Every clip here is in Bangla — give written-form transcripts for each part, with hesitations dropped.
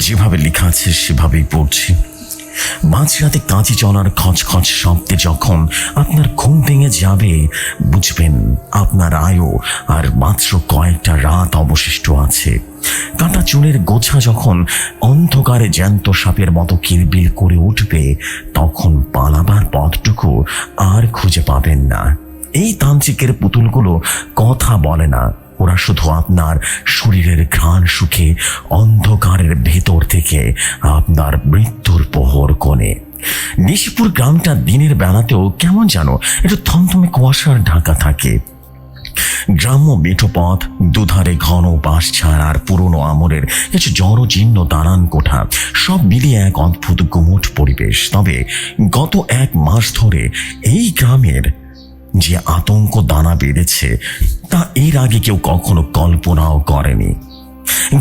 যেভাবে লেখা আছে সেভাবেই পড়ছি। মাঝরাতে কাজে চলার খচখচ শব্দে যখন আপনার ঘুম ভেঙে যাবে, বুঝবেন আপনার আয়ু আর মাত্র কয়েকটা রাত অবশিষ্ট আছে। কাটা চুলের গোছা যখন অন্ধকারে জ্যান্ত সাপের মতো কিলবিল করে উঠবে, তখন পালাবার পথটুকু আর খুঁজে পাবেন না। এই তান্ত্রিকের পুতুলগুলো কথা বলে না, ওরা শুধু আপনার শরীরের ঘ্রাণ শুকে অন্ধকারের ভেতর থেকে আপনার মৃত্যুর প্রহর কোণে। নিশিপুর গ্রামটা দিনের বেলাতেও কেমন যেন একটু থমথমে কুয়াশার ঢাকা থাকে। গ্রাম্য মেঠো পথ, দুধারে ঘন বাঁশ ছাড় আর পুরনো আমলের কিছু জড়জীর্ণ দালান কোঠা, সব মিলিয়ে এক অদ্ভুত গুমোট পরিবেশ। তবে গত 1 মাস ধরে এই গ্রামের যে আতঙ্ক দানা বেঁধেছে, তা এর আগে কেউ কখনো কল্পনাও করেনি।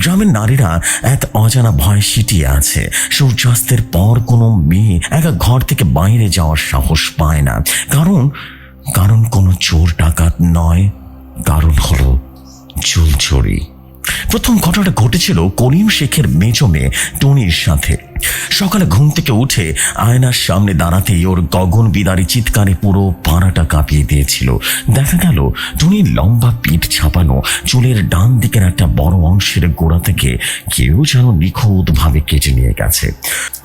গ্রামের নারীরা এক অজানা ভয় সিটিয়ে আছে। সূর্যাস্তের পর কোনো মেয়ে একা ঘর থেকে বাইরে যাওয়ার সাহস পায় না, কারণ কোনো চোর ডাকাত নয়, কারণ হলো চুল চুরি। প্রথম ঘটনাটা ঘটেছিল করিম শেখের মেজ মেয়ে টনির সাথে। সকালে ঘুম থেকে উঠে আয়নার সামনে দাঁড়াতেই ওর গগন বিদারী চিৎকারে পুরো পাড়াটা কাঁপিয়ে দিয়েছিল। দেখা গেল টনির লম্বা পিঠ ছাপানো চুলের ডান দিকের একটা বড় অংশের গোড়া থেকে কেউ যেন নিখুঁতভাবে কেটে নিয়ে গেছে।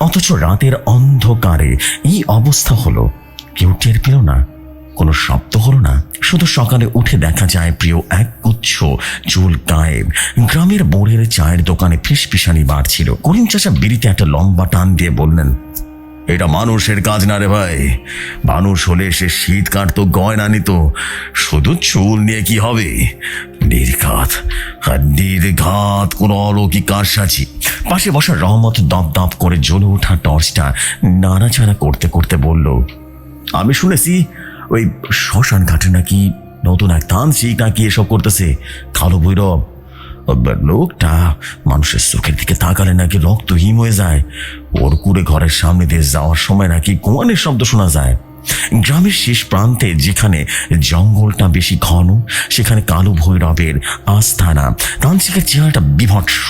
অথচ রাতের অন্ধকারে এই অবস্থা হলো, কেউ টের পেল না, কোনো শব্দ হলো না। শুধু সকালে উঠে দেখা যায় প্রিয় এক গুচ্ছ চুল গায়েব। গ্রামের বোরের চায়ের দোকানে ফিসফিসানি বাড়ছিল। করিম চাচা বিড়িতে একটা লম্বা টান দিয়ে বললেন, এটা মানুষের কাজ না রে ভাই। মানুষ হলে সে শীত কাটতো, গয়না নিত, শুধু চুল নিয়ে কি হবে? নির্ঘাত কোন অলৌকিক কারসাজি। পাশে বসা রহমত দপ দপ করে জ্বলে ওঠা টর্চটা নাড়াচাড়া করতে করতে বলল, আমি শুনেছি ওই শ্মশান ঘাটে নাকি নতুন এক তান্ত্রিক নাকি এসব করতেছে। কালো ভৈরব লোকটা মানুষের চোখের দিকে তাকালে নাকি রক্ত হিম হয়ে যায়। ওর কুড়ে ঘরের সামনে দিয়ে যাওয়ার সময় নাকি কোয়ানের শব্দ শোনা যায়। গ্রামের শেষ প্রান্তে যেখানে জঙ্গলটা বেশি ঘন, সেখানে কালো ভৈরবের আস্থানা। তান্ত্রিকের চেহারাটা বিভৎস,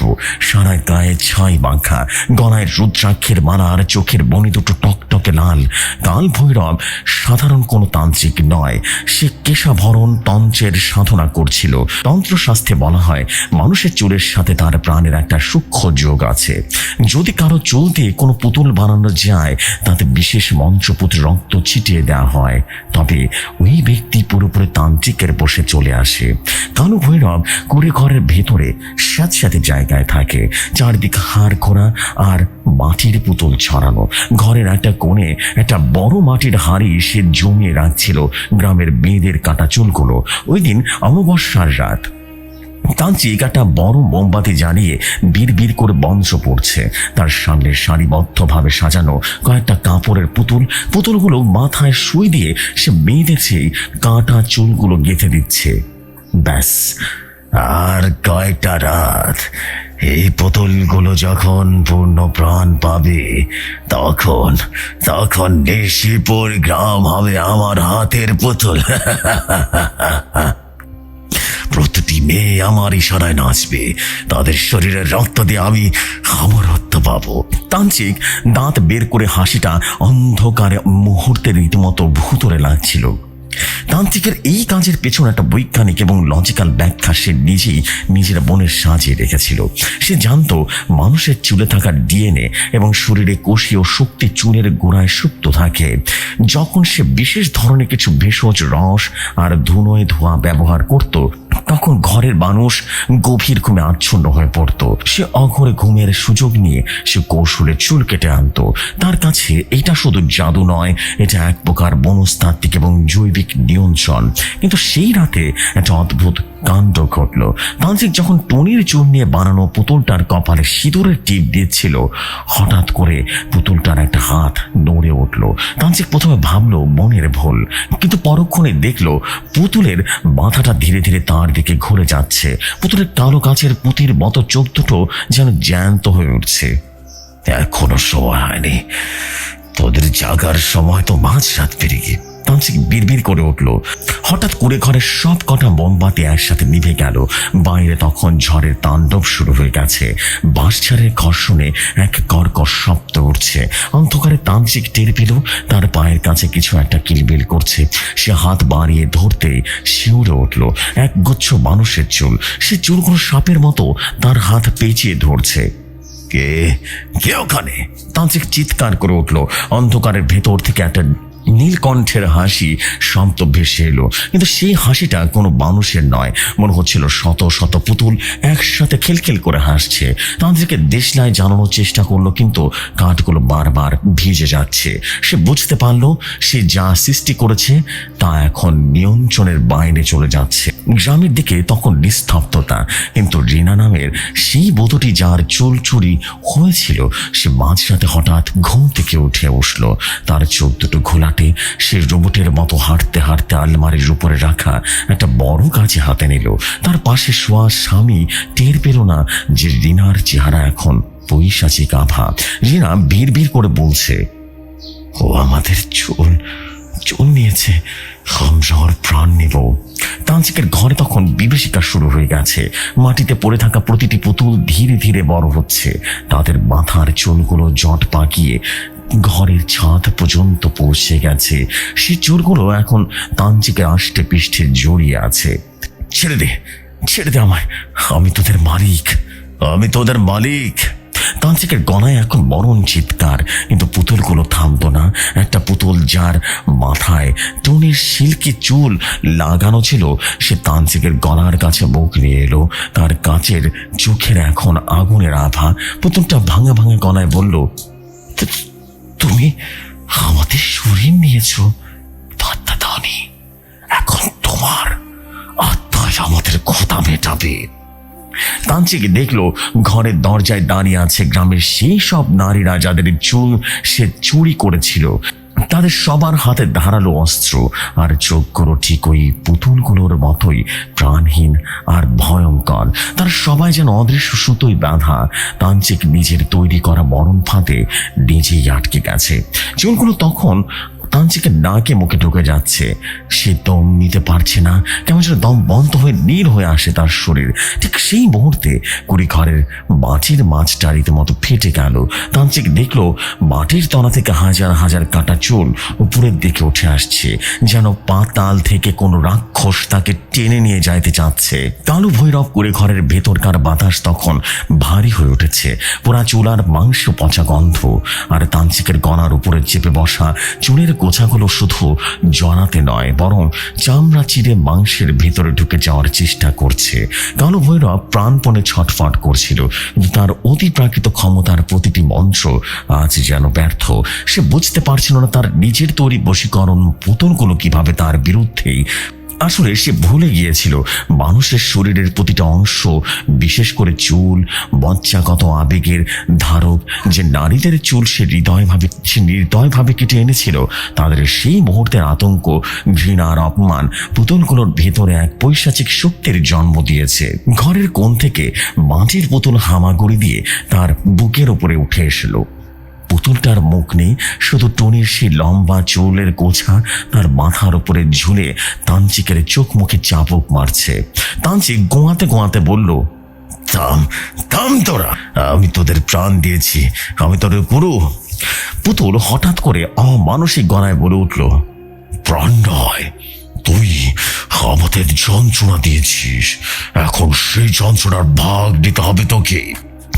সারায় গায়ে ছাই বাঁকা, গলায় রুদ্রাক্ষের মালা আর চোখের বনি দুটো টকটকে লাল। কাল ভৈরব সাধারণ কোনো তান্ত্রিক নয়, সে কেশাভরণ তন্ত্রের সাধনা করছিল। তন্ত্রশাস্ত্রে বলা হয় মানুষের চুলের সাথে তার প্রাণের একটা সূক্ষ্ম যোগ আছে। যদি কারো চুল দিয়ে কোনো পুতুল বানানো যায়, তাতে বিশেষ মন্ত্রপুত রক্ত ছিটিয়ে দেওয়া হয়, তবে ওই ব্যক্তি পুরোপুরি তান্ত্রিকের বসে চলে আসে। কালো ভৈরব কুড়ে ঘরের ভেতরে স্যাঁতস্যাঁতে জায়গায় থাকে, চারদিকে হাড় খোঁড়া আর মাটির পুতুল ছড়ানো। ঘরের একটা কোণে একটা বড় মাটির হাঁড়ি সে জমিয়ে রাখছিল গ্রামের মেয়েদের কাটা চুলগুলো। ওই দিন অমাবস্যার রাত। তান্ত্রিক একটা বড় মোমবাতি জ্বালিয়ে বিড় করে মন্ত্র পড়ছে। তার সামনে সারিবদ্ধভাবে সাজানো কয়েকটা কাপড়ের পুতুলগুলো মাথায় সুই দিয়ে সে বেঁধেছে, কাটা চুলগুলো গেঁথে দিচ্ছে। ব্যাস, আর কয়েকটা রাত। এই পুতুলগুলো যখন পূর্ণ প্রাণ পাবে, তখন নিশিপুর গ্রাম হবে আমার হাতের পুতুল। প্রতিটি মেয়ে আমার ইশারায় নাচবে, তাদের শরীরের রক্ত দিয়ে আমি অমরত্ব পাবো। তান্ত্রিক দাঁত বের করে হাসিটা অন্ধকারে মুহূর্তে রীতিমতো ভুতুরে লাগছিল। তান্ত্রিকের এই কাজের পেছনে একটা বৈজ্ঞানিক এবং লজিক্যাল ব্যাখ্যা সে নিজের মনের সাজিয়ে রেখেছিল। সে জানতো মানুষের চুলে থাকা ডিএনএ এবং শরীরে কোষী ও শক্তি চুলের গোড়ায় সুপ্ত থাকে। যখন সে বিশেষ ধরনের কিছু ভেষজ রস আর ধুনোয় ধোঁয়া ব্যবহার করত, তখন ঘরের মানুষ গভীর ঘুমে আচ্ছন্ন হয়ে পড়ত। সে অঘরে ঘুমের সুযোগ নিয়ে সে কৌশলে চুল কেটে আনত। তার কাছে এটা শুধু জাদু নয়, এটা এক প্রকার মনস্তাত্ত্বিক এবং জৈবিক নিয়ন্ত্রণ। কিন্তু সেই রাতে একটা অদ্ভুত কাণ্ড ঘটল। তান্ত্রিক যখন টনির চুল নিয়ে বানানো পুতুলটার কপালে সিঁদুরের টিপ দিচ্ছিল, হঠাৎ করে পুতুলটার একটা হাত নড়ে উঠল। তান্ত্রিক প্রথমে ভাবল মনের ভুল, কিন্তু পরক্ষণে দেখল পুতুলের মাথাটা ধীরে ধীরে তার দিকে ঘুরে যাচ্ছে। পুতুলের কালো কাচের পুঁতির মতো চোখ দুটো যেন জ্যান্ত হয়ে উঠছে। এখনো সময় হয়নি, তোদের জাগার সময় তো মাঝরাত পেরিয়ে গিয়ে। তান্ত্রিক বিড়বিড় করে উঠল। হঠাৎ কুড়ে ঘরের সব কটা মোমবাতি একসাথে নিভে গেল। বাইরে তখন ঝড়ের তাণ্ডব শুরু হয়ে গেছে। বাঁশঝাড়ের ঘর্ষণে এক কর্কশ শব্দ উঠছে। অন্ধকারে তান্ত্রিক টের পেল তার পায়ের কাছে কিছু একটা কিলবিল করছে। সে হাত বাড়িয়ে ধরতে শিউরে উঠল। এক গুচ্ছ মানুষের চুল, সে চুলগুলো সাপের মতো তার হাত পেঁচিয়ে ধরছে। কে কে ওখানে? তান্ত্রিক চিৎকার করে উঠল। অন্ধকারের ভেতর থেকে একটা নীলকণ্ঠের হাসি শব্দ ভেসে এলো, কিন্তু সেই হাসিটা কোনো মানুষের নয়। মনে হচ্ছিল শত শত পুতুল একসাথে খিলখিল করে হাসছে। তান্ত্রিকে দেশলাই জানানোর চেষ্টা করলো, কিন্তু কাঠগুলো বারবার ভিজে যাচ্ছে। সে বুঝতে পারলো সে যা সৃষ্টি করেছে তা এখন নিয়ন্ত্রণের বাইরে চলে যাচ্ছে। গ্রামের দিকে তখন নিস্তব্ধতা, কিন্তু রিনা নামের সেই বধূটি যার চুল চুরি হয়েছিল সে মাঝরাতে হঠাৎ ঘুম থেকে উঠে উঠল। তার চোখ দুটো ঘোলাটে। সে রোবটের মতো হাঁটতে হাঁটতে আলমারির উপরে রাখা একটা বড় কাঁচি হাতে নিল। তার পাশে শোয়া স্বামী টের পেল না যে রিনার চেহারা এখন পৈশাচিক আভা। রিনা ভিড় ভিড় করে বলছে, ও আমাদের চুল চুল নিয়েছে, আমরা ওর প্রাণ নেব। তান্ত্রিকের ঘরে তখন বিভীষিকা শুরু হয়ে গেছে। মাটিতে পড়ে থাকা প্রতিটি পুতুল ধীরে ধীরে বড় হচ্ছে। তাদের মাথার চুলগুলো জট পাকিয়ে ঘরের ছাদ পর্যন্ত পৌঁছে গেছে। সে চোরগুলো এখন তান্ত্রিকের আষ্টে পৃষ্ঠে জড়িয়ে আছে। ছেড়ে দে, ছেড়ে দে আমায়, আমি তোদের মালিক, আমি তোদের মালিক। তান্ত্রিকের গলায় এখন মরণ চিৎকার, কিন্তু পুতুলগুলো থামতো না। একটা পুতুল যার মাথায় টুনির সিল্কি চুল লাগানো ছিল সে তান্ত্রিকের গলার কাছে মুখ নিয়ে এলো। তার কাচের চোখের এখন আগুনের আভা। পুতুলটা ভাঙা ভাঙা গলায় বলল, তুমি আমাদের শরীর নিয়েছ, ভাত্তা দাওনি, এখন তোমার আত্মায় আমাদের কথা মেটাবে। তান্ত্রিক দেখলো ঘরের দরজায় দাঁড়িয়ে আছে গ্রামের সেই সব নারীরা যাদের চুল সে চুরি করেছিল। তাদের সবার হাতে ধারালো অস্ত্র, আর চোখগুলো ঠিক ওই পুতুলগুলোর মতোই প্রাণহীন আর ভয়ঙ্কর। তারা সবাই যেন অদৃশ্য সুতোয় বাঁধা। তান্ত্রিক নিজের তৈরি করা মরণ ফাঁদে নিজেই আটকে গেছে। চুলগুলো তখন তান্ত্রিকের নাকে মুখে ঢুকে যাচ্ছে। সে দম নিতে পারছে না, কেমন যেন দম বন্ধ হয়ে নীল হয়ে আসে তার শরীর। ঠিক সেই মুহূর্তে কুড়ি ঘরের মাটির মাছটা রীতিমতো ফেটে গেল। তান্ত্রিক দেখলো মাটির তলা থেকে হাজার হাজার কাটা চুল উপরের দিকে উঠে আসছে, যেন পাতাল থেকে কোনো রাক্ষস তাকে টেনে নিয়ে যাইতে চাচ্ছে। কালো ভৈরব কুড়ি ঘরের ভেতরকার বাতাস তখন ভারী হয়ে উঠেছে। পোড়া চুল আর মাংস পচা গন্ধ, আর তান্ত্রিকের গলার উপরে চেপে বসা চুলের গোছাগুলো শুধু জড়াতে নয়, বরং চামড়া চিরে মাংসের ভেতরে ঢুকে যাওয়ার চেষ্টা করছে। কালো ভৈরব প্রাণপণে ছটফট করছিল, কিন্তু তার অতি প্রাকৃত ক্ষমতার প্রতিটি মন্ত্র আজ যেন ব্যর্থ। সে বুঝতে পারছিল না তার নিজের তৈরি বশীকরণ পুতুলগুলো কিভাবে তার বিরুদ্ধেই। আসলে সে ভুলে গিয়েছিল মানুষের শরীরের প্রতিটা অংশ, বিশেষ করে চুল, বঞ্চাগত আবেগের ধারক। যে নারীদের চুল সে হৃদয়ভাবে কেটে এনেছিল, তাদের সেই মুহূর্তের আতঙ্ক, ঘৃণা আর অপমান পুতুলগুলোর ভেতরে এক পৈশাচিক শক্তির জন্ম দিয়েছে। ঘরের কোণ থেকে মাটির পুতুল হামাগুড়ি দিয়ে তার বুকের উপরে উঠে এসলো। পুতুলটার মুখ নেই, শুধু টনির সেই লম্বা চুলের গোছা তার মাথার উপরে ঝুলে তান্ত্রিকের চোখ মুখে চাবুক মারছে। তান্ত্রিক গোয়াতে গোয়াতে বলল, থাম থাম তোরা, আমি তোদের প্রাণ দিয়েছি, আমি তোদের গুরু। পুতুল হঠাৎ করে অমানসিক গলায় বলে উঠল, প্রাণ নয়, তুই আমাদের যন্ত্রণা দিয়েছিস, এখন সেই যন্ত্রণার ভাগ দিতে হবে তোকে।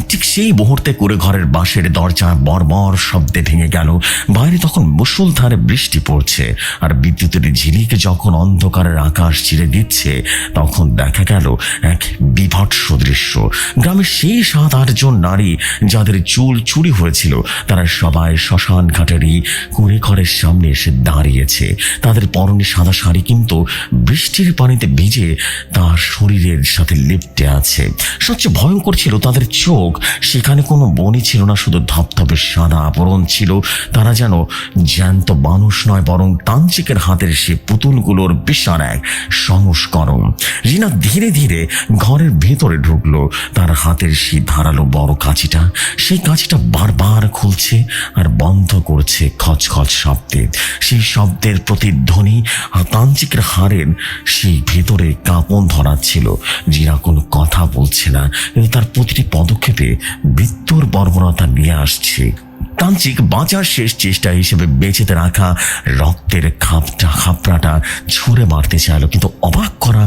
ঠিক সেই মুহূর্তে করে ঘরের বাঁশের দরজা বড়বড় শব্দে ভেঙে গেল। বাইরে তখন মুষলধারে বৃষ্টি পড়ছে, আর বিদ্যুতের ঝিলিকে যখন অন্ধকারের আকাশ চিরে দিচ্ছে, তখন দেখা গেল এক বিভৎস দৃশ্য। গ্রামের সেই 7-8 জন নারী যাদের চুল চুরি হয়েছিল, তারা সবাই শ্মশান ঘাটেরই কুড়ে ঘরের সামনে এসে দাঁড়িয়েছে। তাদের পরনে সাদা শাড়ি, কিন্তু বৃষ্টির পানিতে ভিজে তার শরীরের সাথে লেপ্টে আছে। সবচেয়ে ভয়ঙ্কর ছিল তাদের চোখ, সেখানে কোনো বনই ছিল না, শুধু ধপধপে সাদা আবরণ ছিল। তারা যেন জ্যান্ত মানুষ নয়, বরং তান্ত্রিকের হাতের সে পুতুলগুলোর বিশাল এক সংস্করণ। রিনা ধীরে ধীরে ঘরের ভেতরে ঢুকলো। তার হাতের সেই ধারালো বড় কাঁচিটা, সেই কাঁচিটা বারবার খুলছে আর বন্ধ করছে খচখচ শব্দে। সেই শব্দের প্রতিধ্বনি তান্ত্রিকের হাড়ের সেই ভেতরে কাঁপন ধরাচ্ছিল। রিনা কোনো কথা বলছে না, কিন্তু তার প্রতিটি পদক্ষেপে মৃত্যুর বর্বরতা নিয়ে আসছে। তান্ত্রিক বাঁচার শেষ চেষ্টা হিসেবে বেঁচেতে রাখা রক্তের খাপড়াটা ছুঁড়ে মারতে চাইল, কিন্তু অবাক করা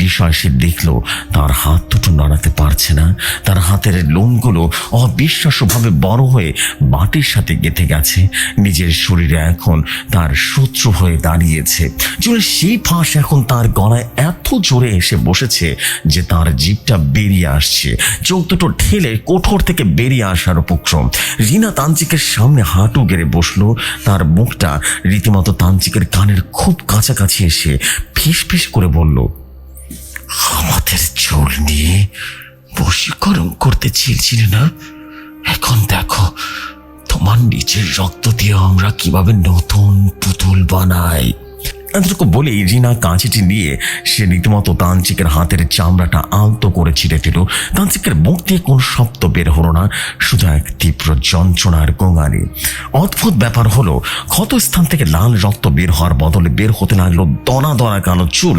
বিষয় সে দেখলো তার হাত দুটো নাড়াতে পারছে না। তার হাতের লোমগুলো অবিশ্বাস্যভাবে বড় হয়ে মাটির সাথে গেঁথে গেছে। নিজের শরীরে এখন তার শত্রু হয়ে দাঁড়িয়েছে। চুলের সেই ফাঁস এখন তার গলায় এত জোরে এসে বসেছে যে তার জিভটা বেরিয়ে আসছে। চোখ দুটো ঠেলে কোঠর থেকে বেরিয়ে আসার উপক্রম। রিনা তান্ত্রিকের সামনে হাঁটু গেড়ে বসলো। তার মুখটা রীতিমতো তান্ত্রিকের কানের খুব কাছাকাছি এসে ফিস ফিস করে বলল, আমাদের চুল নিয়ে বশীকরণ করতে চেয়েছিলে না? এখন দেখো তোমার নিচের রক্ত দিয়ে আমরা কিভাবে নতুন পুতুল বানাই। এতটুকু বলেই রিনা কাঁচিটি নিয়ে সে রীতিমতো তান্ত্রিকের হাতের চামড়াটা আলতো করে ছিঁড়ে দিল। তান্ত্রিকের মুখ দিয়ে কোনো শব্দ বের হলো না, শুধু এক তীব্র যন্ত্রণার গোঙানি। অদ্ভুত ব্যাপার হলো, ক্ষত স্থান থেকে লাল রক্ত বের হওয়ার বদলে বের হতে লাগলো দনা দনা কালো চুল।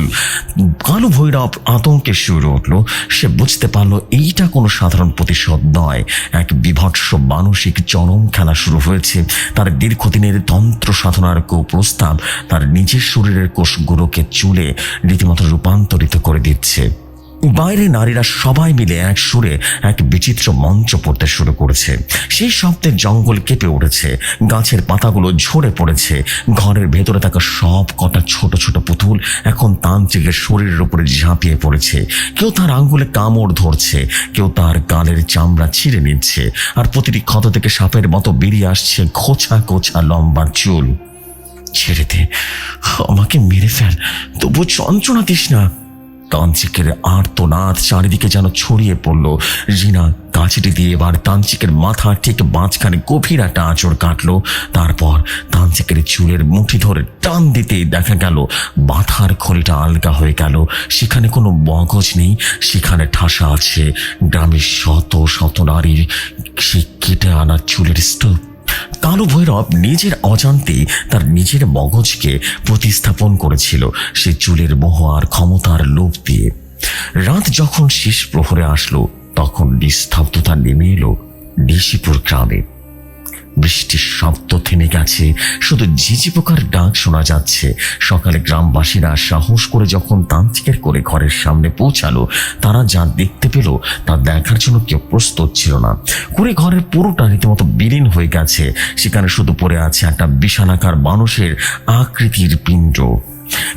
কালো ভৈরব আতঙ্কে শুরু উঠল। সে বুঝতে পারলো এইটা কোনো সাধারণ প্রতিশোধ নয়, এক বিভৎস মানসিক চরম খেলা শুরু হয়েছে। তার দীর্ঘদিনের তন্ত্র সাধনার কুপ্রস্তাব তার নিজের শরীরের কোষগুলোকে চুলে রীতিমতো রূপান্তরিত করে দিচ্ছে। বাইরে নারীরা সবাই মিলে এক সুরে এক বিচিত্র মন্ত্র পড়তে শুরু করেছে। সেই শব্দের জঙ্গল কেঁপে উঠেছে, গাছের পাতাগুলো ঝরে পড়েছে। ঘরের ভেতরে থাকা সব কটা ছোট ছোট পুতুল এখন তান্ত্রিকের শরীরের উপরে ঝাঁপিয়ে পড়েছে। কেউ তার আঙ্গুলে কামড় ধরছে, কেউ তার গালের চামড়া ছিঁড়ে নিচ্ছে, আর প্রতিটি ক্ষত থেকে সাপের মতো বেরিয়ে আসছে খোঁচা খোঁচা লম্বা চুল। ছেড়ে দে, আমাকে মেরে ফেল, তবু যন্ত্রণা দিস না। তান্ত্রিকের আর্তনাদ চারিদিকে যেন ছড়িয়ে পড়ল। রিনা কাঁচিটি দিয়ে এবার তান্ত্রিকের মাথা ঠিক মাঝখানে গভীর একটা আঁচড় কাটলো। তারপর তান্ত্রিকের চুলের মুঠি ধরে টান দিতেই দেখা গেল মাথার খড়িটা আলগা হয়ে গেল। সেখানে কোনো মগজ নেই, সেখানে ঠাসা আছে গ্রামের শত শত নারীর সে কেটে আনা চুলের স্তূপ। কালো ভৈরব নিজের অজান্তেই তার নিজের মগজকে প্রতিস্থাপন করেছিল সে চুলের মোহ আর ক্ষমতার লোভ দিয়ে। রাত যখন শেষ প্রহরে আসলো, তখন নিস্তব্ধতা নেমে এলো নিশিপুর গ্রামে। বৃষ্টির শব্দ থেমে গেছে, শুধু ঝিঝি পোকার ডাক শোনা যাচ্ছে। সকালে গ্রামবাসীরা সাহস করে যখন তান্ত্রিকের করে ঘরের সামনে পৌঁছালো, তারা যা দেখতে পেল তা দেখার জন্য কেউ প্রস্তুত ছিল না। করে ঘরের পুরোটা রীতিমতো বিলীন হয়ে গেছে। সেখানে শুধু পড়ে আছে একটা বিশালাকার মানুষের আকৃতির পিণ্ড।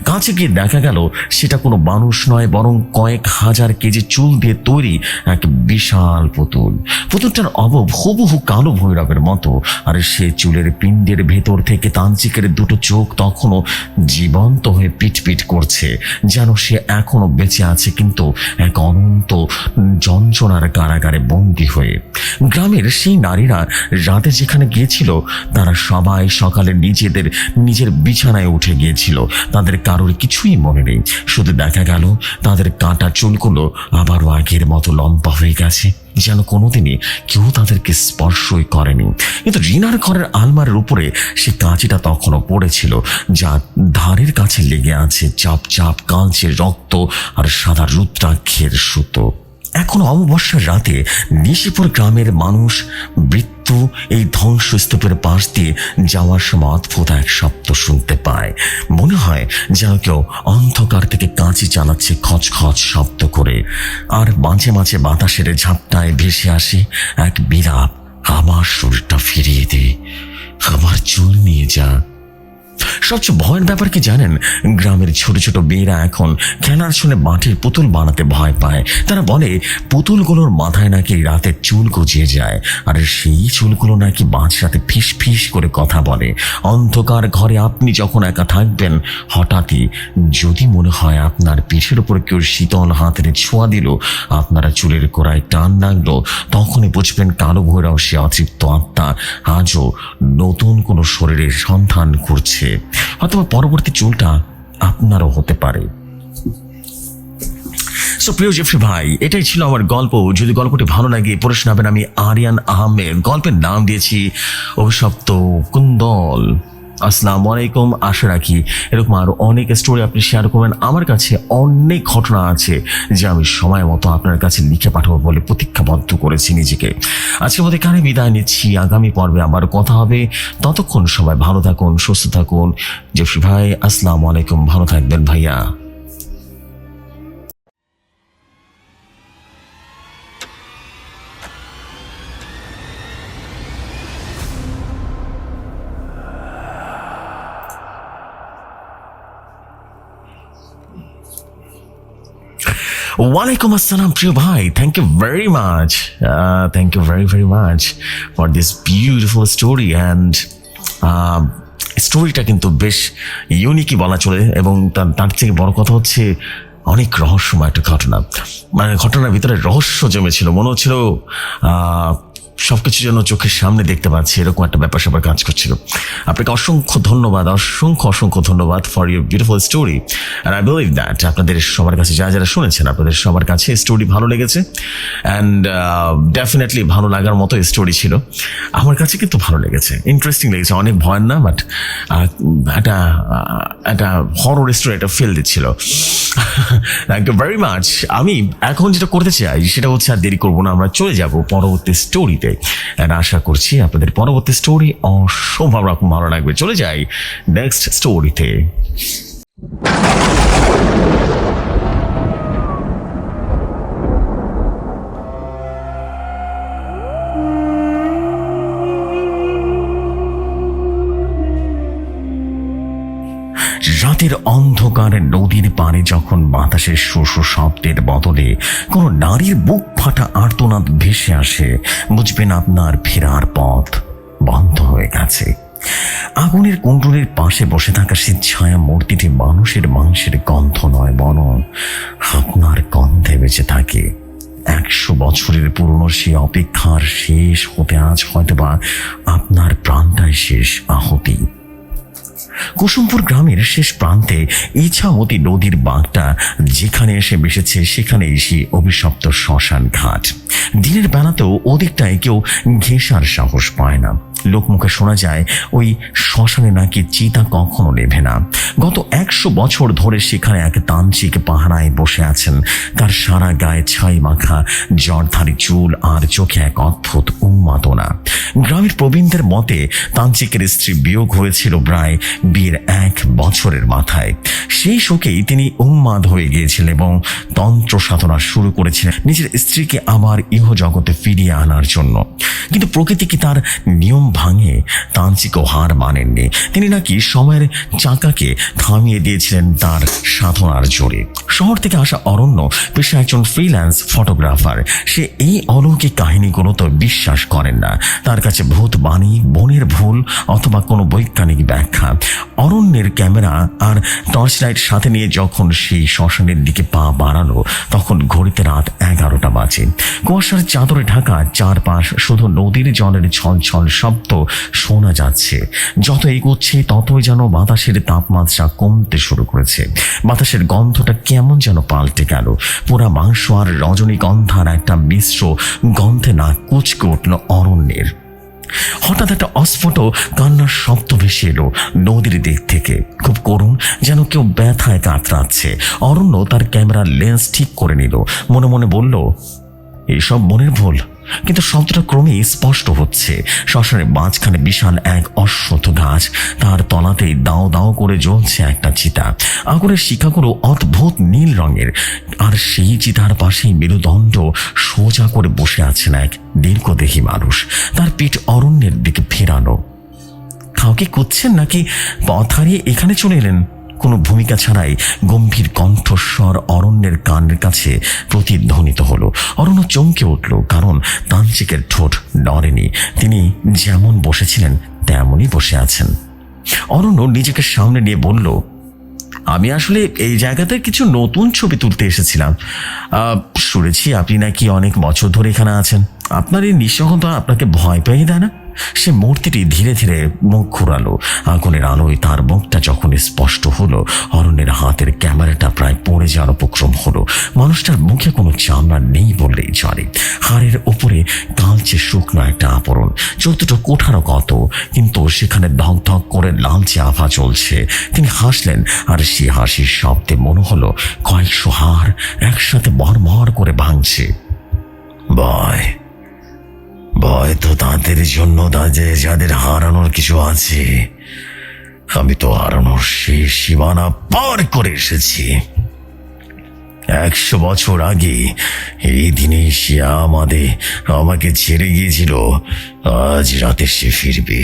কাছে গিয়ে দেখা গেল সেটা কোনো মানুষ নয়, বরং কয়েক হাজার কেজি চুল দিয়ে তৈরি এক বিশাল পুতুল। পুতুলটার অবয়ব হুবহু কালো ভৈরবের মতো, আর সে চুলের পিণ্ডের ভেতর থেকে তান্ত্রিকের দুটো চোখ তখনও জীবন্ত হয়ে পিটপিট করছে, যেন সে এখনো বেঁচে আছে, কিন্তু এক অনন্ত যন্ত্রণার কারাগারে বন্দী হয়ে। গ্রামের সেই নারীরা রাতে যেখানে গিয়েছিল, তারা সবাই সকালে নিজের বিছানায় উঠে গিয়েছিল। তাদের কারোর কিছুই মনে নেই, শুধু দেখা গেল তাদের কাটা চুলগুলো আবারও আগের মতো লম্বা হয়ে গেছে, যেন কোনোদিনই কেউ তাদেরকে স্পর্শই করেনি। কিন্তু রিনার ঘরের আলমারের উপরে সে কাঁচিটা তখনও পড়েছিল, যা ধারের কাছে লেগে আছে চাপ চাপ কালচে রক্ত আর সাদা রুদ্রাক্ষের সুতো। এখন অমাবস্যার রাতে নিশিপুর গ্রামের মানুষ মৃত্যু এই ধ্বংসস্তূপের পাশ দিয়ে যাওয়ার সময় অদ্ভুত এক শব্দ শুনতে পায়। মনে হয় যেন কেউ অন্ধকার থেকে কাঁচি চালাচ্ছে খচখচ শব্দ করে, আর মাঝে মাঝে বাতাসের ঝাপটায় ভেসে আসে এক বিলাপ, আমার শরীরটা ফিরিয়ে দে, আমার চুল নিয়ে যা। সবচেয়ে ভয়ের ব্যাপার কি জানেন, গ্রামের ছোট ছোট মেয়েরা এখন খেলার শুনে মাটির পুতুল বানাতে ভয় পায়। তারা বলে পুতুলগুলোর মাথায় নাকি রাতের চুল গজিয়ে যায়, আর সেই চুলগুলো নাকি মাঝরাতে ফিস ফিস করে কথা বলে। অন্ধকার ঘরে আপনি যখন একা থাকবেন, হঠাৎই যদি মনে হয় আপনার পিঠের উপর কেউ শীতল হাতের ছোঁয়া দিল, আপনারা চুলের গোড়ায় টান লাগলো, তখনই বুঝবেন কালো ভৈরব সে অতৃপ্ত আত্মা আজও নতুন কোনো শরীরের সন্ধান করছে। অথবা পরবর্তী চুলটা আপনারও হতে পারে। সো প্রিয় জেফরি ভাই, এটাই ছিল আমার গল্প। যদি গল্পটি ভালো লাগে পড়ে শোনাবেন। আমি আরিয়ান আহমেদ। গল্পের নাম দিয়েছি অভিশপ্ত কুন্দল। আসসালামু আলাইকুম। আশা রাখি এরকম আরো অনেক স্টোরি আপনি শেয়ার করবেন। আমার কাছে অনেক ঘটনা আছে যে আমি সময় মতো আপনার কাছে লিখে পাঠাবো বলে প্রতীক্ষাবদ্ধ করেছি নিজেকে। আজকের মধ্যে এখানে বিদায় নিচ্ছি। আগামী পর্বে আবার কথা হবে। ততক্ষণ সবাই ভালো থাকুন, সুস্থ থাকুন। জেফরি ভাই, আসসালামু আলাইকুম। ভালো থাকবেন ভাইয়া। Walaikum assalam, Priya bhai. Thank you very much. Thank you very much for this beautiful story. And স্টোরিটা কিন্তু বেশ ইউনিকই বলা চলে, এবং তার থেকে বড় কথা হচ্ছে অনেক রহস্যময় একটা ঘটনা। মানে ঘটনার ভিতরে রহস্য জমেছিল, মনে হচ্ছিল সবকিছু যেন চোখের সামনে দেখতে পাচ্ছি, এরকম একটা ব্যাপার স্যাপার কাজ করছিল। আপনাকে অসংখ্য ধন্যবাদ, অসংখ্য ধন্যবাদ ফর ইউর বিউটিফুল স্টোরি। আর আই বিলিভ দ্যাট আপনাদের সবার কাছে যারা শুনেছেন, আপনাদের সবার কাছে স্টোরি ভালো লেগেছে। অ্যান্ড ডেফিনেটলি ভালো লাগার মতো স্টোরি ছিল। আমার কাছে কিন্তু ভালো লেগেছে, ইন্টারেস্টিং লেগেছে। অনেক ভয়ের না, বাট একটা হরর স্টোরি একটা ফিল দিচ্ছিল। Thank you very much. আমি এখন যেটা করতে চাই সেটা হচ্ছে, আর দেরি করবো না, আমরা চলে যাব পরবর্তী স্টোরিতে। আশা করছি আপনাদের পরবর্তী স্টোরি অসম্ভব রকম ভালো লাগবে। চলে যাই নেক্সট স্টোরিতে। রাতের অন্ধকারে নদীর পাড়ে যখন বাতাসের শোষ শব্দের বদলে কোনো নারীর বুক ফাটা আর্তনাদ ভেসে আসে, বুঝবেন আপনার ফেরার পথ বন্ধ হয়ে গেছে। আগুনের কুণ্ডুলির পাশে বসে থাকা সে ছায়া মূর্তিটি মানুষের মাংসের গন্ধ নয়, বরং আপনার গন্ধে বেঁচে থাকে। 100 বছরের পুরনো সে অপেক্ষার শেষ হতে আজ হয়তোবা আপনার প্রাণটাই শেষ আহুতি। কুসুমপুর গ্রামের শেষ প্রান্তে ইছামতি নদীর বাঁকটা যেখানে এসে মিশেছে, সেখানে এসে অভিশপ্ত শ্মশান ঘাট। দিনের বেলাতেও ওদিকটায় কেউ ঘেঁষার সাহস পায় না। লোকমুখে শোনা যায় ওই শ্মশানে নাকি চিতা কখনো নেভে না। গত 100 বছর ধরে সেখানে এক তান্ত্রিক পাহারায় বসে আছেন। তার সারা গায়ে ছাই মাখা জড়ধারী চুল আর চোখে এক অদ্ভুত উন্মাদনা। গ্রামের প্রবীণদের মতে তান্ত্রিকের স্ত্রী বিয়োগ হয়েছিল প্রায় বিয়ের 1 বছরের মাথায়। সেই শোকেই তিনি উন্মাদ হয়ে গিয়েছিলেন এবং তন্ত্র সাধনা শুরু করেছিলেন নিজের স্ত্রীকে আবার ইহজগতে ফিরিয়ে আনার জন্য। কিন্তু প্রকৃতি কি তার নিয়ম ভাঙে? তান্ত্রিকও হার মানেননি। তিনি নাকি সময়ের চাকাকে থামিয়ে দিয়েছিলেন তার সাধনার জোরে। শহর থেকে আসা অরণ্য পেশা একজন ফ্রিল্যান্স ফটোগ্রাফার। সে এই অলৌকিক কাহিনীগুলো তো বিশ্বাস করেন না। তার কাছে ভূত বাণী, বনের ভুল অথবা কোনো বৈজ্ঞানিক ব্যাখ্যা। অরণ্যের ক্যামেরা আর টর্চ লাইট সাথে নিয়ে যখন সেই শ্মশানের দিকে পা বাড়ালো, তখন ঘড়িতে রাত 11টা বাজে। কুয়াশার চাদরে ঢাকা চারপাশ শুধু নদীর জলের ছলছল শব্দ শোনা যাচ্ছে। যত এগোচ্ছে ততই যেন বাতাসের তাপমাত্রা কমতে শুরু করেছে। বাতাসের গন্ধটা কেমন যেন পাল্টে গেল। পুরা মাংস আর রজনীগন্ধার একটা মিশ্র গন্ধে না কুচকে উঠল অরণ্যের। হঠাৎ একটা অস্ফুট কান্নার শব্দ ভেসে এলো নদীর দিক থেকে, খুব করুণ, যেন কেউ ব্যথায় কাতরাচ্ছে। অরণ্য তার ক্যামেরার লেন্স ঠিক করে নিল। মনে মনে বলল, এইসব মনের ভুল। কিন্তু শব্দটা ক্রমেই স্পষ্ট হচ্ছে। শ্মশানের মাঝখানে বিশাল এক অশ্বত্থ গাছ, তার তলাতেই দাও দাও করে জ্বলছে একটা চিতা। আগুনের শিখাগুলো অদ্ভুত নীল রঙের, আর সেই চিতার পাশেই মেরুদণ্ড সোজা করে বসে আছেন এক দীর্ঘদেহী মানুষ। তার পিঠ অরণ্যের দিকে ফেরানো। কাউকে খুঁজছেন নাকি পথ হারিয়ে এখানে চলে এলেন? কোনো ভূমিকা ছাড়াই গম্ভীর কণ্ঠস্বর অরণ্যের কানের কাছে প্রতিধ্বনিত হলো। অরণ্য চমকে উঠল, কারণ তান্ত্রিকের ঠোঁট নড়েনি। তিনি যেমন বসেছিলেন তেমনই বসে আছেন। অরণ্য নিজেকে সামনে নিয়ে বলল, আমি আসলে এই জায়গাতে কিছু নতুন ছবি তুলতে এসেছিলাম। শুনেছি আপনি নাকি অনেক বছর ধরে এখানে আছেন। আপনার এই নিঃসঙ্গতা আপনাকে ভয় পেয়ে দেয় না? সে মূর্তিটি ধীরে ধীরে মুখ ঘুরালো। আগুনের আলোয় তার মুখটা যখন স্পষ্ট হলো, অরণ্যের হাতের ক্যামেরাটা প্রায় পড়ে যাওয়ার উপক্রম হলো। মানুষটার মুখে কোনো চামড়া নেই বললেই চলে। হাড়ের উপরে কালচে শুকনো একটা আবরণ, চোখ দুটো কোঠারো কত, কিন্তু সেখানে ধক ধক করে লালচে আভা চলছে। তিনি হাসলেন, আর সে হাসির শব্দে মনে হলো কয়েকশো হাড় একসাথে মরমর করে ভাঙছে। ভয় ভয় তো তাদের জন্য যাদের হারানোর কিছু আছে। আমি তো হারানোর সেই সীমানা পার করে এসেছি। 100 বছর আগে এই দিনেই সে আমাকে ছেড়ে গিয়েছিল। আজ রাতে সে ফিরবে।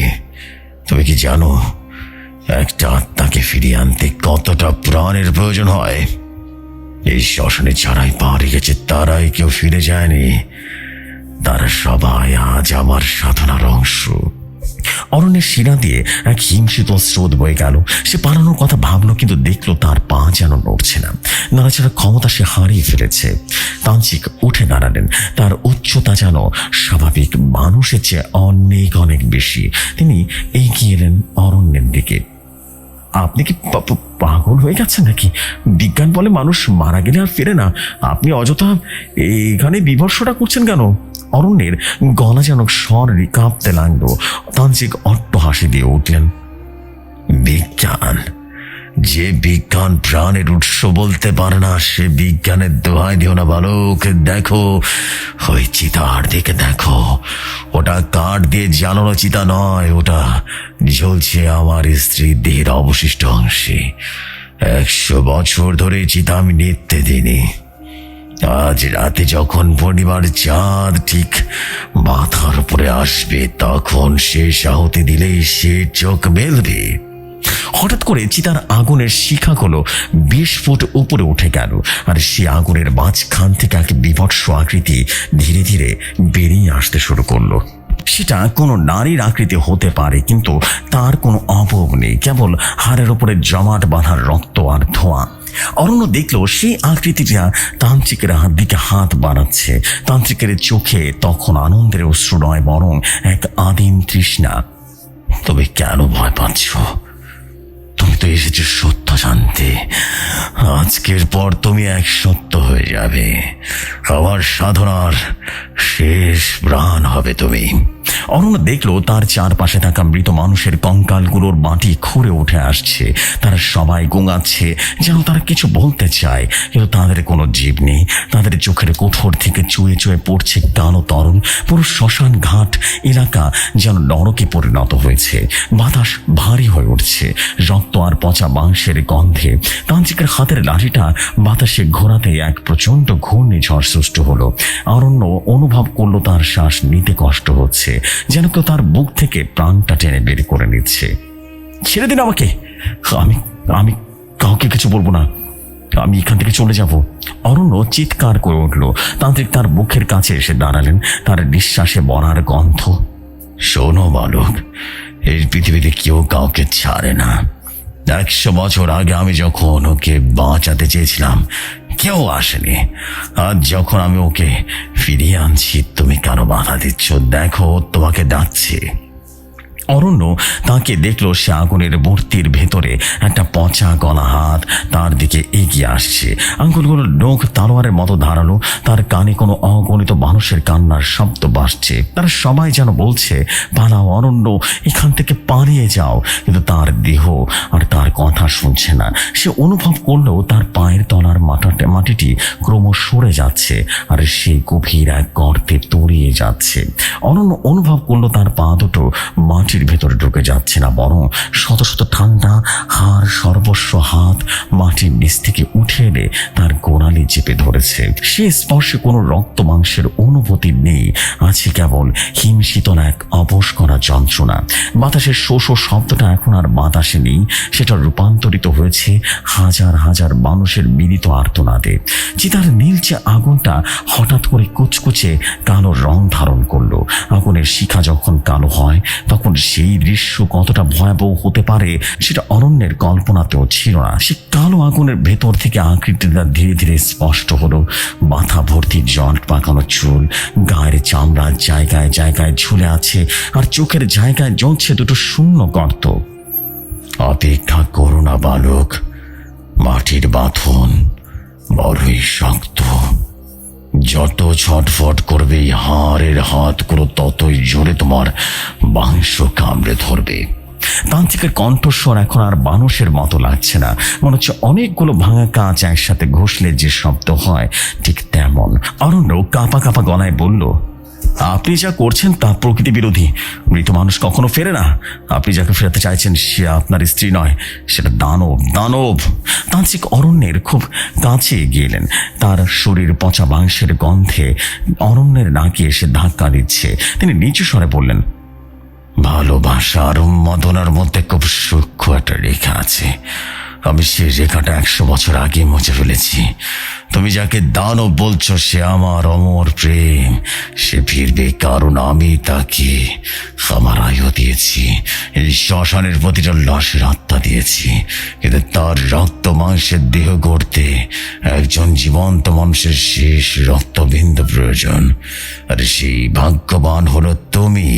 তুমি কি জানো একটা আত্মাকে ফিরিয়ে আনতে কতটা প্রাণের প্রয়োজন হয়? এই শ্মশানে যারাই পা রেখেছে তারাই কেউ ফিরে যায়নি। তারা সবাই আজ আমার সাধনার অংশ। অরণ্যের শিরা দিয়ে এক হিমশীতল স্রোত বয়ে গেল। সে পালানোর কথা ভাবলো, কিন্তু দেখলো তার পা যেন নড়ছে না। নাড়াচাড়ার ক্ষমতা সে হারিয়ে ফেলেছে। তান্ত্রিক উঠে দাঁড়ালেন। তার উচ্চতা যেন স্বাভাবিক মানুষের চেয়ে অনেক অনেক বেশি। তিনি এগিয়ে এলেন অরণ্যের দিকে। আপনি কি পাগল হয়ে গেছেন নাকি? বিজ্ঞান বলে মানুষ মারা গেলে আর ফেরে না। আপনি অযথা এখানে বিভৎসটা করছেন কেন? অরণ্যের গলা যেন স্বর কাঁপতে লাগলো। তান্ত্রিক অট্ট হাসি দিয়ে উঠলেন। বিজ্ঞান? যে বিজ্ঞান প্রাণের উৎস বলতে পারে না, সে বিজ্ঞানের দোহাই দিও না বালক। দেখো ওই চিতার দিকে দেখো। ওটা কাঠ দিয়ে জ্বালানো চিতা নয়, ওটা জ্বলছে আমার স্ত্রীর দেহের অবশিষ্ট অংশে। 100 বছর ধরে চিতা আমি নিত্যে দিনই। আজ রাতে যখন পূর্ণিমার চাঁদ ঠিক মাথার উপরে আসবে, তখন শেষ আহুতি দিলেই সে চোখ মেলবে। হঠাৎ করে চিতার আগুনের শিখাগুলো 20 ফুট উপরে উঠে গেল, আর সে আগুনের মাঝখান থেকে এক বিভৎস আকৃতি ধীরে ধীরে বেরিয়ে আসতে শুরু করলো। সেটা কোনো নারীর আকৃতি হতে পারে, কিন্তু তার কোনো অভাব নেই, কেবল হাড়ের উপরে জমাট বাঁধার রক্ত আর ধোঁয়া। অরণ্য দেখলো সেই আকৃতিটা তান্ত্রিকের দিকে হাত বাড়াচ্ছে। তান্ত্রিকের চোখে তখন আনন্দের অশ্রু নয়, বরং এক আদিম তৃষ্ণা। তবে কেন ভয় পাচ্ছ? তুমি তো এসেছো সত্য জানতে। আজকের পর তুমি এক সত্য হয়ে যাবে। আমার সাধনার শেষ প্রাণ হবে তুমি। অরণ্য দেখলো তার চারপাশে থাকা মৃত মানুষের কঙ্কালগুলোর মাটি খুঁড়ে উঠে আসছে। তারা সবাই গোঙাচ্ছে, যেন তারা কিছু বলতে চায়, কিন্তু তাদের কোনো জীব নেই। তাদের চোখের কোঠর থেকে চুয়ে চুয়ে পড়ছে কালো তরল। পুরো শ্মশান ঘাট এলাকা যেন নরকে পরিণত হয়েছে। বাতাস ভারী হয়ে উঠছে, রক্ত আর পচা মাংসের গন্ধে। তান্ত্রিকের হাতের লাঠিটা বাতাসে ঘোরাতে এক প্রচন্ড ঘূর্ণিঝড় সৃষ্টি হলো। অরণ্য অনুভব করলো তার শ্বাস নিতে কষ্ট হচ্ছে, যেন কেউ তার বুক থেকে প্রাণটা টেনে বের করে নিচ্ছে। ছেড়ে দিন আমাকে। আমি কাউকে কিছু বলবো না। আমি এখান থেকে চলে যাব। অরণ্য চিৎকার করে উঠল। তান্ত্রিক তার বুকের কাছে এসে দাঁড়ালেন, তার নিঃশ্বাসে মরার গন্ধ। শোনো বালক, এই পৃথিবীতে কেউ কাউকে ছাড়ে না। 100 বছর আগে আমি যখন ওকে বাঁচাতে চেয়েছিলাম, কেউ আসেনি। আজ যখন আমি ওকে ফিরিয়ে আনছি, তুমি কেন বাধা দিচ্ছ? দেখো তোমাকে ডাকছে। অরণ্য তাকে দেখলো সে আগুনের মূর্তির ভেতরে একটা পচা গলা হাত তার দিকে এগিয়ে আসছে। আঙ্গুলগুলো নখ তালোয়ারের মতো ধারালো। তার কানে কোনো অগণিত মানুষের কান্নার শব্দ বাসছে। তারা সবাই যেন বলছে, পালাও অরণ্য, এখান থেকে পালিয়ে যাও। কিন্তু তার দেহ আর তার কথা শুনছে না। সে অনুভব করলো তার পায়ের তলার মাটিটি ক্রমশ সরে যাচ্ছে, আর সেই গভীর এক গর্তে তলিয়ে যাচ্ছে। অরণ্য অনুভব করলো তার পা দুটো মাটির মাটির ভেতরে ঢুকে যাচ্ছে না, বরং শত শত ঠান্ডা হাড় সর্বস্ব হাত মাটির নিচ থেকে উঠে এনে তার গোড়ালি চেপে ধরেছে। সে স্পর্শে কোনো রক্ত মাংসের অনুভূতি নেই, আছে কেবল হিমশীতল এক অবশ করা যন্ত্রণা। বাতাসের শো শো শব্দটা এখন আর বাতাসে নেই, সেটা রূপান্তরিত হয়েছে হাজার হাজার মানুষের মিলিত আর্তনাদে। চিতার নীলচে আগুনটা হঠাৎ করে কুচকুচে কালো রং ধারণ করলো। আগুনের শিখা যখন কালো হয় তখন সেই দৃশ্য কতটা ভয়াবহ হতে পারে সেটা অরণ্যের কল্পনাতেও ছিল না। সে কালো আগুনের ভেতর থেকে আকৃতিটা ধীরে ধীরে স্পষ্ট হলো। মাথা ভর্তি জট পাকানো চুল, গায়ের চামড়ার জায়গায় জায়গায় ঝুলে আছে, আর চোখের জায়গায় জ্বলছে দুটো শূন্য গর্ত। অপেক্ষা করো না বালক, মাটির বাঁধন বড়ই শক্ত। যত ছটফট করবে এই হাড়ের হাতগুলো ততই জোরে তোমার মাংস কামড়ে ধরবে। তান্ত্রিকের কণ্ঠস্বর এখন আর মানুষের মতো লাগছে না, মনে হচ্ছে অনেকগুলো ভাঙা কাঁচ একসাথে ঘষলে যে শব্দ হয় ঠিক তেমন। অরণ্য কাঁপা কাঁপা গলায় বলল, আপনি যা করছেন তা প্রকৃতি বিরোধী। মৃত মানুষ কখনো ফেরে না। আপনি যাকে ফেরাতে চাইছেন সে আপনার স্ত্রী নয়, সেটা দানব। দানব! তান্ত্রিক অরণ্যের খুব কাছে এগিয়ে এলেন। তার শরীর পচা মাংসের গন্ধে অরণ্যের নাকে এসে ধাক্কা দিচ্ছে। তিনি নিচু স্বরে বললেন, ভালোবাসা আর উন্মাদনার মধ্যে খুব সূক্ষ্ম একটা রেখা আছে। আমি সে রেখাটা 100 বছর আগে মুছে ফেলেছি। তুমি যাকে দানব বলছো সে আমার অমর প্রেম। সে ফিরবে কারণ আমি তাকে আমার আয়ু দিয়েছি। এই শ্মশানের প্রতিটা লাশের আত্মা দিয়েছি, কিন্তু তার রক্ত মাংসের দেহ গড়তে একজন জীবন্ত মানুষের শেষ রক্তবিন্দু প্রয়োজন, আর সেই ভাগ্যবান হলো তুমি।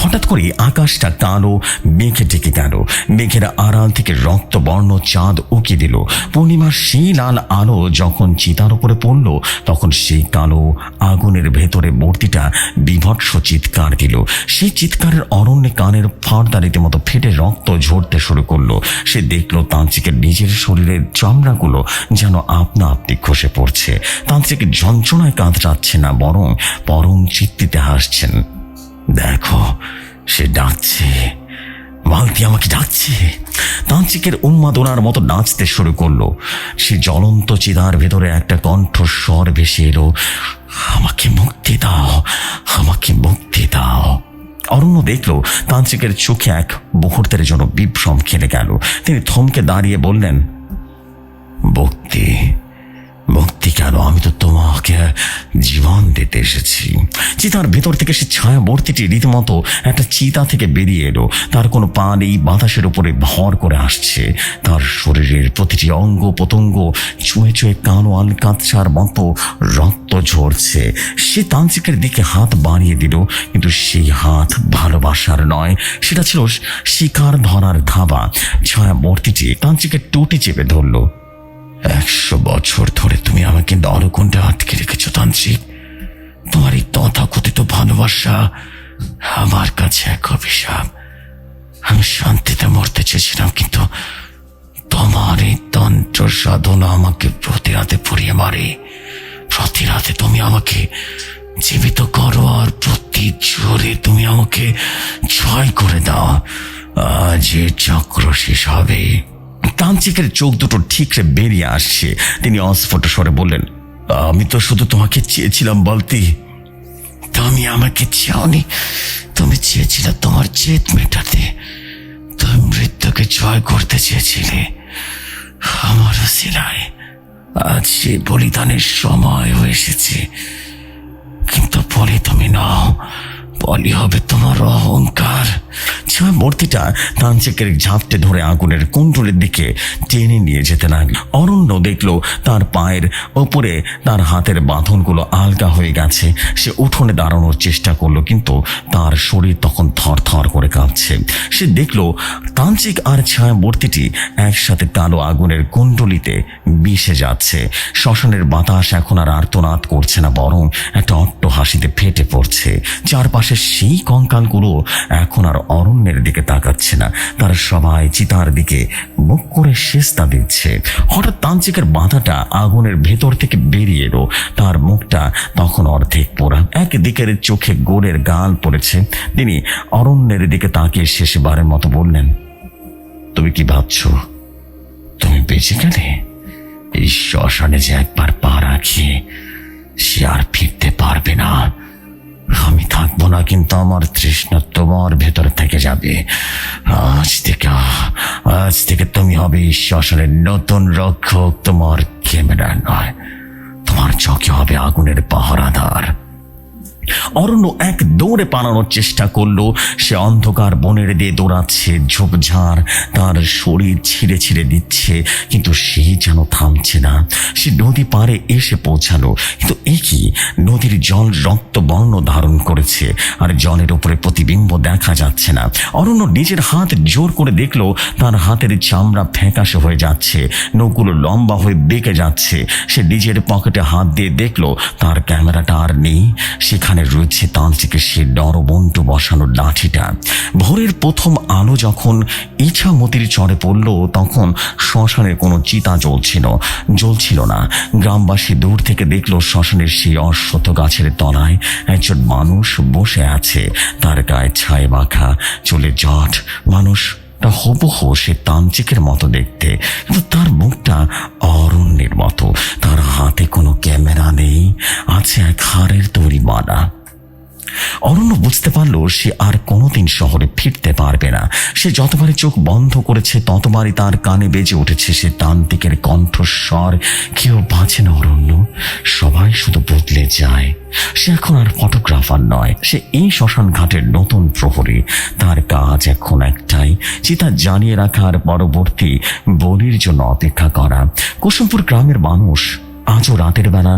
হঠাৎ করে আকাশটা কালো মেঘে ঢেকে গেল। মেঘের আড়াল থেকে রক্তবর্ণ চাঁদ উকি দিল। পূর্ণিমার সেই লাল আলো যখন চিতার উপরে পড়ল তখন সেই কালো আগুনের ভেতরে মূর্তিটা বিভৎস চিৎকার দিল। সেই চিৎকারের অরণ্যে কানের ফাড়দা রীতিমতো ফেটে রক্ত ঝরতে শুরু করলো। সে দেখল তান্ত্রিকের নিজের শরীরের চামড়াগুলো যেন আপনা আপনি খসে পড়ছে। তান্ত্রিক যন্ত্রণায় কাঁদরাচ্ছে না, বরং পরম চিত্তিতে হাসছেন। দেখো, সে ডাকছে, মালতী আমাকে ডাকছে। তান্ত্রিকের উন্মাদনার মতো নাচতে শুরু করলো। সে জ্বলন্ত চিতার ভেতরে একটা কণ্ঠস্বর ভেসে এলো, আমাকে মুক্তি দাও, আমাকে মুক্তি দাও। অরণ্য দেখল তান্ত্রিকের চোখে এক মুহূর্তের জন্য বিভ্রম খেলে গেল। তিনি থমকে দাঁড়িয়ে বললেন, মুক্তি? মুক্তি কেন? আমি তো তোমাকে জীবন দিতে এসেছি। চিতার ভেতর থেকে সে ছায়া মূর্তিটি রীতিমতো একটা চিতা থেকে বেরিয়ে এলো। তার কোনো পা নেই, বাতাসের উপরে ভর করে আসছে। তার শরীরের প্রতিটি অঙ্গ প্রত্যঙ্গ চুয়ে চুয়ে কালো আলকাতরার মতো রক্ত ঝরছে। সে তান্ত্রিকের দিকে হাত বাড়িয়ে দিল, কিন্তু সেই হাত ভালোবাসার নয়, সেটা ছিল শিকার ধরার ধাবা। ছায়া মূর্তিটি তান্ত্রিকের টুটি চেপে ধরল। 100 বছর ধরে তুমি আমাকে নরকুণ্ডে আটকে রেখেছ তান্ত্রিক। তোমার এই তথাকথিত ভালোবাসা আমার কাছে এক অভিশাপ। আমি শান্তিতে মরতে চেয়েছিলাম, কিন্তু তোমার এই তন্ত্র সাধনা আমাকে প্রতি রাতে পুড়িয়ে মারে। প্রতি রাতে তুমি আমাকে জীবিত করো, আর প্রতি জোরে তুমি আমাকে জয় করে দাও। আজ এই চক্র শেষ হবে। তান্ত্রিকের চোখ দুটো ঠিকরে বেরিয়ে আসছে। তিনি অস্ফুট স্বরে বললেন, আমি তো শুধু তোমাকে চেয়েছিলাম বলতি। তুমি আমাকে চাওনি, তুমি চেয়েছিলে তোমার জেদ মেটাতে। তুমি মৃত্যুকে জয় করতে চেয়েছিলে আমারও সিলাই। আজ সেই বলিদানের সময় এসেছে, কিন্তু বলি তুমি নাও, বলি হবে তোমার অহংকার। ছায়া মূর্তিটা তান্ত্রিকের ঝাপটে ধরে আগুনের কুণ্ডলের দিকে টেনে নিয়ে যেতে লাগল। অরণ্য দেখলো তার পায়ের ওপরে তার হাতের বাঁধনগুলো আলগা হয়ে গেছে। সে উঠোনে দাঁড়ানোর চেষ্টা করলো, কিন্তু তার শরীর তখন থরথর করে কাঁপছে। সে দেখলো তান্ত্রিক আর ছায়া মূর্তিটি একসাথে কালো আগুনের কুণ্ডলিতে মিশে যাচ্ছে। শ্মশানের বাতাস এখন আর আর্তনাদ করছে না, বরং একটা অট্ট হাসিতে ফেটে পড়ছে। চারপাশে সেই কঙ্কালগুলো এখন আর অরণ্যের আগুনের দিকে তাকাচ্ছে না। তারা সবাই চিতার দিকে মুখ করে সেজদা দিচ্ছে। হঠাৎ তান্ত্রিকের মাথাটা আগুনের ভেতর থেকে বেরিয়ে এলো। তার মুখটা তখন অর্ধেক পোড়া, একদিকের চোখে গোড়ের গাল পড়েছে। তিনি অরণ্যের দিকে তাকিয়ে শেষবারের মতো বললেন, তুমি কি ভাবছো তুমি বেঁচে গেলে? এই শ্মশানে যে একবার পা রাখে সে আর ফিরতে পারবে না। আমি থাকবো না, কিন্তু আমার তৃষ্ণা তোমার ভেতর থেকে যাবে। আজ থেকে তুমি হবে এই শ্মশানের নতুন রক্ষক। তোমার ক্যামেরা নয়, তোমার চোখে হবে আগুনের পাহারাদার। অরণ্য এক দৌড়ে পালানোর চেষ্টা করলো। সে অন্ধকার বনের দিয়ে দৌড়াচ্ছে, ঝোপঝাড় তার শরীর ছিঁড়ে ছিঁড়ে দিচ্ছে, কিন্তু সে যেন থামছে না। সে নদী পাড়ে এসে পৌঁছালো, কিন্তু একই নদীর জল রক্ত বর্ণ ধারণ করেছে, আর জলের উপরে প্রতিবিম্ব দেখা যাচ্ছে না। অরণ্য নিজের হাত জোর করে দেখলো, তার হাতের চামড়া ফ্যাকাশে হয়ে যাচ্ছে, নখগুলো লম্বা হয়ে বেঁকে যাচ্ছে। সে নিজের পকেটে হাত দিয়ে দেখলো তার ক্যামেরাটা আর নেই, সেখানে রয়েছে তান্ত্রিকের সে নরবন্টু বসানো লাঠিটা। ভোরের প্রথম আলো যখন ইছামতির চরে পড়ল, তখন শ্মশানের কোনো চিতা জ্বলছিল না। গ্রামবাসী দূর থেকে দেখলো শ্মশানের সেই অশ্বত্থ গাছের তলায় একজন মানুষ বসে আছে, তার গায়ে ছাই মাখা, চুলে জট। মানুষটা হুবহু সে তান্ত্রিকের মতো দেখতে, কিন্তু তার মুখটা অরণ্যের মতো। তার হাতে কোনো ক্যামেরা নেই, আছে এক হাড়ের তৈরি মালা। অরণ্য বুঝতে পারলো সে আর কোনোদিন শহরে ফিরতে পারবে না। সে যতবারই চোখ বন্ধ করেছে ততবারই তার কানে বেজে উঠেছে সে তান্ত্রিকের কণ্ঠস্বর, কেউ বাঁচে না অরণ্য, সবাই শুধু বদলে যায়। সে এখন আর ফটোগ্রাফার নয়, সে এই শ্মশান ঘাটের নতুন প্রহরী। তার কাজ এখন একটাই, চিতা জ্বালিয়ে রাখার পরবর্তী বলির জন্য অপেক্ষা করা। কুসুমপুর গ্রামের মানুষ আজও রাতের বেলা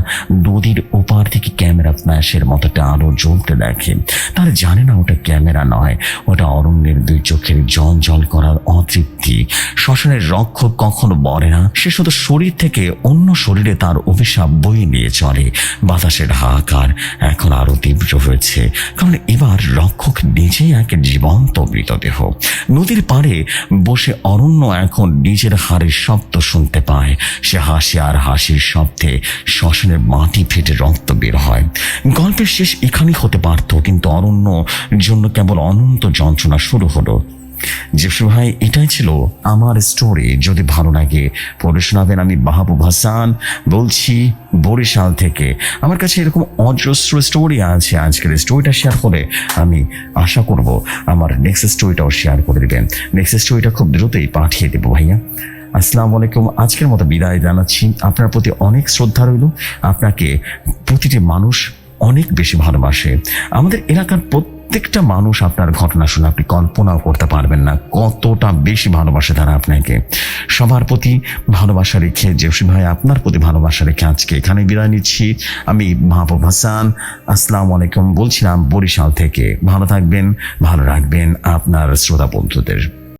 নদীর ওপার থেকে ক্যামেরা ফ্ল্যাশের মতো একটা আলো জ্বলতে দেখে। তারা জানে না ওটা ক্যামেরা নয়, ওটা অরণ্যের দুই চোখের জল জল করার অতৃপ্তি। শ্মশানের রক্ষক কখনো বলে না, সে শুধু শরীর থেকে অন্য শরীরে তার অভিশাপ বয়ে নিয়ে চলে। বাতাসের হাহাকার এখন আরো তীব্র হয়েছে, কারণ এবার রক্ষক নিজেই এক জীবন্ত মৃতদেহ। নদীর পাড়ে বসে অরণ্য এখন নিজের হাড়ের শব্দ শুনতে পায়। সে হাসে, আর হাসির শব্দে শ্মশানের মাটি ফেটে রক্ত বের হয়। গল্পের শেষ এখানেই হতে পারত, কিন্তু অরণ্য জন্য কেবল অনন্ত যন্ত্রণা শুরু হলো। জেপসি ভাই, এটাই ছিল আমার স্টোরি। যদি ভালো লাগে পড়ে শোনাবেন। আমি মাহবুব হাসান বলছি বরিশাল থেকে। আমার কাছে এরকম অজস্র স্টোরি আছে। আজকের স্টোরিটা শেয়ার করে আমি আশা করব আমার নেক্সট স্টোরিটাও শেয়ার করে দেবেন। নেক্সট স্টোরিটা খুব দ্রুতই পাঠিয়ে দেবো ভাইয়া। আসসালামু আলাইকুম। আজকের মতো বিদায় জানাচ্ছি। আপনার প্রতি অনেক শ্রদ্ধা রইল। আপনাকে প্রতিটি মানুষ অনেক বেশি ভালোবাসে। আমাদের এলাকার প্রত্যেকটা মানুষ আপনার ঘটনা শুনে আপনি কল্পনাও করতে পারবেন না কতটা বেশি ভালোবাসে তারা আপনাকে। সবার প্রতি ভালোবাসা রেখে, জেপসি ভাই আপনার প্রতি ভালোবাসা রেখে আজকে এখানে বিদায় নিচ্ছি। আমি মাহবুব হাসান, আসসালামু আলাইকুম বলছিলাম বরিশাল থেকে। ভালো থাকবেন, ভালো রাখবেন আপনার শ্রোতা বন্ধুদের।